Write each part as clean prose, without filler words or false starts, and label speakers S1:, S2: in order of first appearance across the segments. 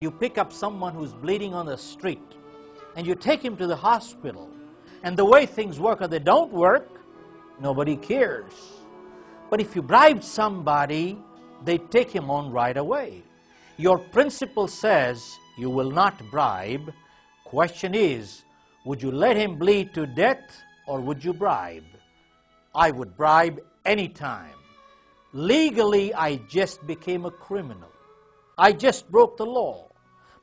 S1: You pick up someone who's bleeding on the street and you take him to the hospital, and the way things work or they don't work, nobody cares. But if you bribe somebody, they take him on right away. Your principle says you will not bribe. Question is, would you let him bleed to death or would you bribe? I would bribe anytime. Legally, I just became a criminal. I just broke the law.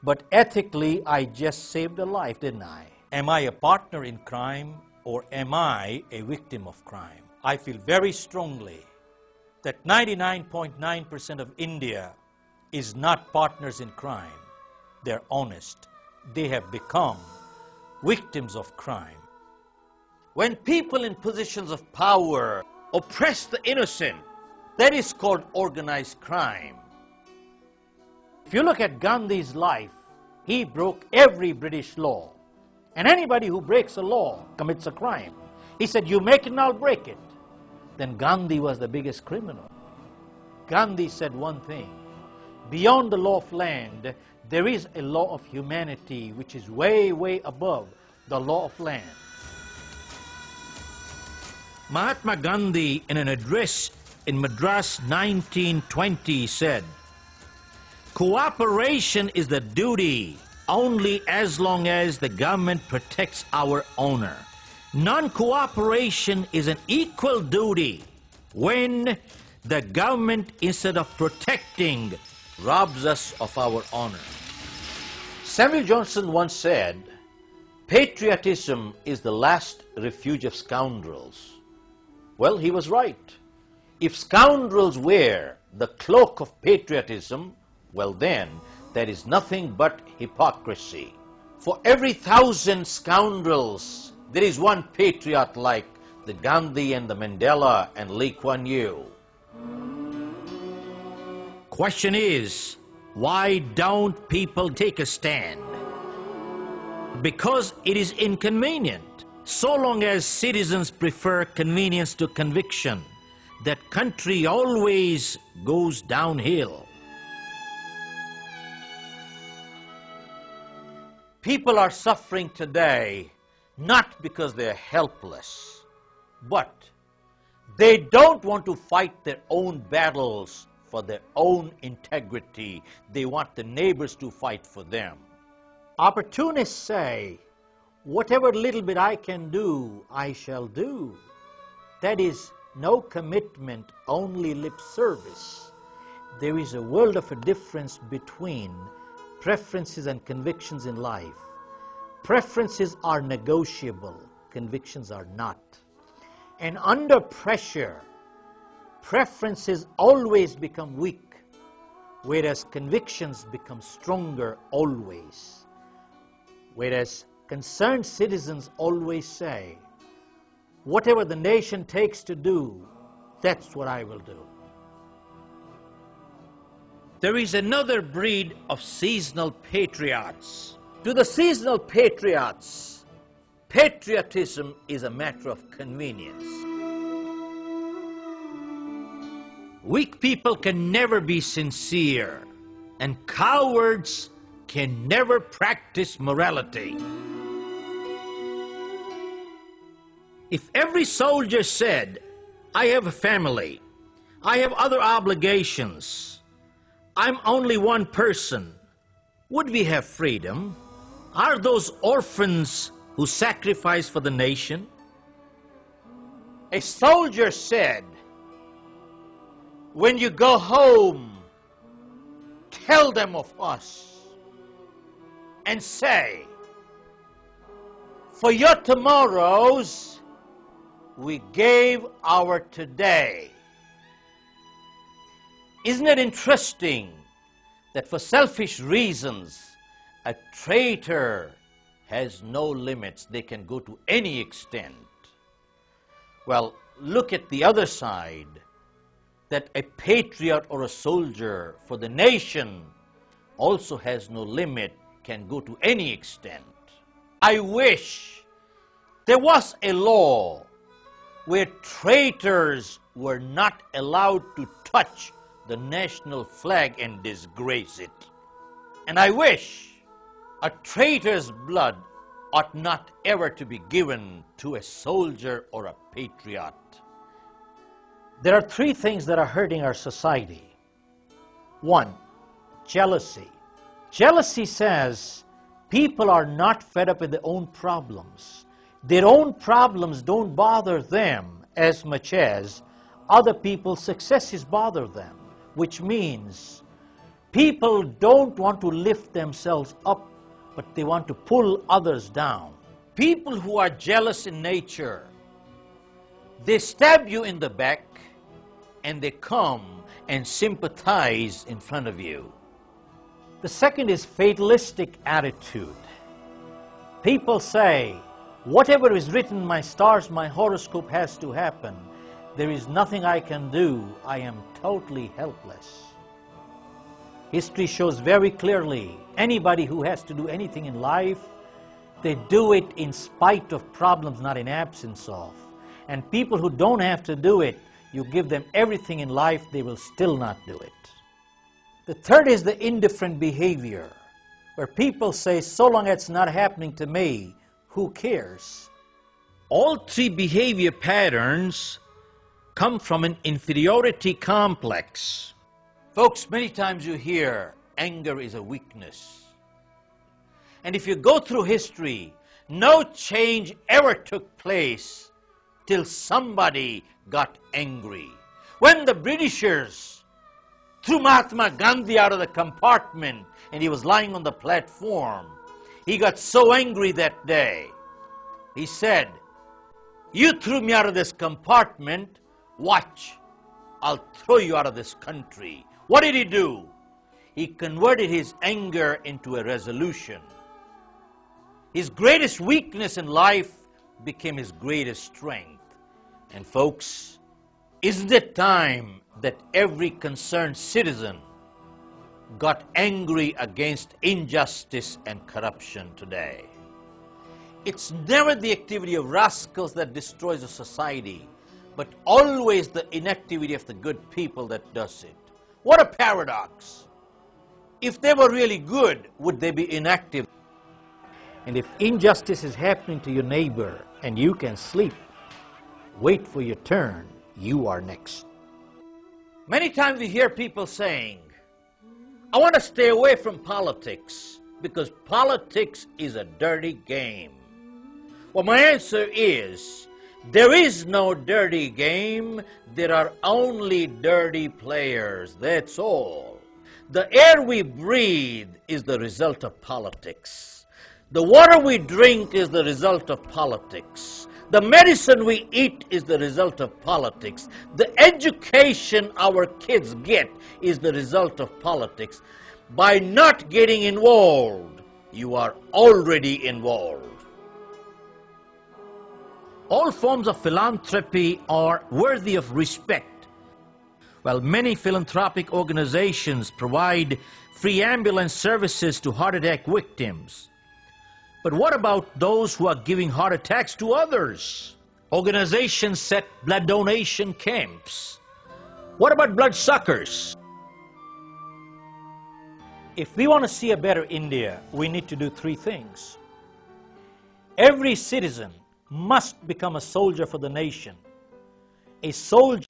S1: But ethically, I just saved a life, didn't I? Am I a partner in crime or am I a victim of crime? I feel very strongly that 99.9% of India is not partners in crime. They're honest. They have become victims of crime. When people in positions of power oppress the innocent, that is called organized crime. If you look at Gandhi's life, he broke every British law. And anybody who breaks a law commits a crime. He said, you make it and I'll break it. Then Gandhi was the biggest criminal. Gandhi said one thing, beyond the law of land, there is a law of humanity which is way, way above the law of land. Mahatma Gandhi, in an address in Madras 1920, said, cooperation is the duty only as long as the government protects our honor. Non-cooperation is an equal duty when the government, instead of protecting, robs us of our honor. Samuel Johnson once said, patriotism is the last refuge of scoundrels. Well, he was right. If scoundrels wear the cloak of patriotism, well then, there is nothing but hypocrisy. For every 1,000 scoundrels, there is one patriot like the Gandhi and the Mandela and Lee Kuan Yew. Question is, why don't people take a stand? Because it is inconvenient. So long as citizens prefer convenience to conviction, that country always goes downhill. People are suffering today not because they're helpless, but they don't want to fight their own battles for their own integrity. They want the neighbors to fight for them. Opportunists say, whatever little bit I can do, I shall do. That is no commitment, only lip service. There is a world of a difference between preferences and convictions in life. Preferences are negotiable, convictions are not. And under pressure, preferences always become weak, whereas convictions become stronger always. Whereas concerned citizens always say, whatever the nation takes to do, that's what I will do. There is another breed of seasonal patriots. To the seasonal patriots, patriotism is a matter of convenience. Weak people can never be sincere, and cowards can never practice morality. If every soldier said, I have a family, I have other obligations, I'm only one person, would we have freedom? Are those orphans who sacrifice for the nation? A soldier said, when you go home, tell them of us and say, for your tomorrows, we gave our today. Isn't it interesting that for selfish reasons, a traitor has no limits? They can go to any extent. Well, look at the other side, that a patriot or a soldier for the nation also has no limit, can go to any extent. I wish there was a law where traitors were not allowed to touch the national flag and disgrace it. And I wish a traitor's blood ought not ever to be given to a soldier or a patriot. There are three things that are hurting our society. One, jealousy. Jealousy says people are not fed up with their own problems. Their own problems don't bother them as much as other people's successes bother them, which means people don't want to lift themselves up, but they want to pull others down. People who are jealous in nature, they stab you in the back and they come and sympathize in front of you. The second is fatalistic attitude. People say, whatever is written in my stars, my horoscope has to happen. There is nothing I can do. I am totally helpless. History shows very clearly, anybody who has to do anything in life, they do it in spite of problems, not in absence of. And people who don't have to do it, you give them everything in life, they will still not do it. The third is the indifferent behavior, where people say, so long as it's not happening to me, who cares? All three behavior patterns come from an inferiority complex. Folks, many times you hear anger is a weakness. And if you go through history, no change ever took place till somebody got angry. When the Britishers threw Mahatma Gandhi out of the compartment and he was lying on the platform, he got so angry that day. He said, you threw me out of this compartment, watch, I'll throw you out of this country. What did he do? He converted his anger into a resolution. His greatest weakness in life became his greatest strength. And folks, isn't it time that every concerned citizen got angry against injustice and corruption today? It's never the activity of rascals that destroys a society, but always the inactivity of the good people that does it. What a paradox! If they were really good, would they be inactive? And if injustice is happening to your neighbor and you can sleep, wait for your turn, you are next. Many times we hear people saying, I want to stay away from politics because politics is a dirty game. Well, my answer is, there is no dirty game, there are only dirty players, that's all. The air we breathe is the result of politics. The water we drink is the result of politics. The medicine we eat is the result of politics. The education our kids get is the result of politics. By not getting involved, you are already involved. All forms of philanthropy are worthy of respect. While many philanthropic organizations provide free ambulance services to heart attack victims, but what about those who are giving heart attacks to others? Organizations set blood donation camps. What about bloodsuckers? If we want to see a better India, we need to do three things. Every citizen must become a soldier for the nation. A soldier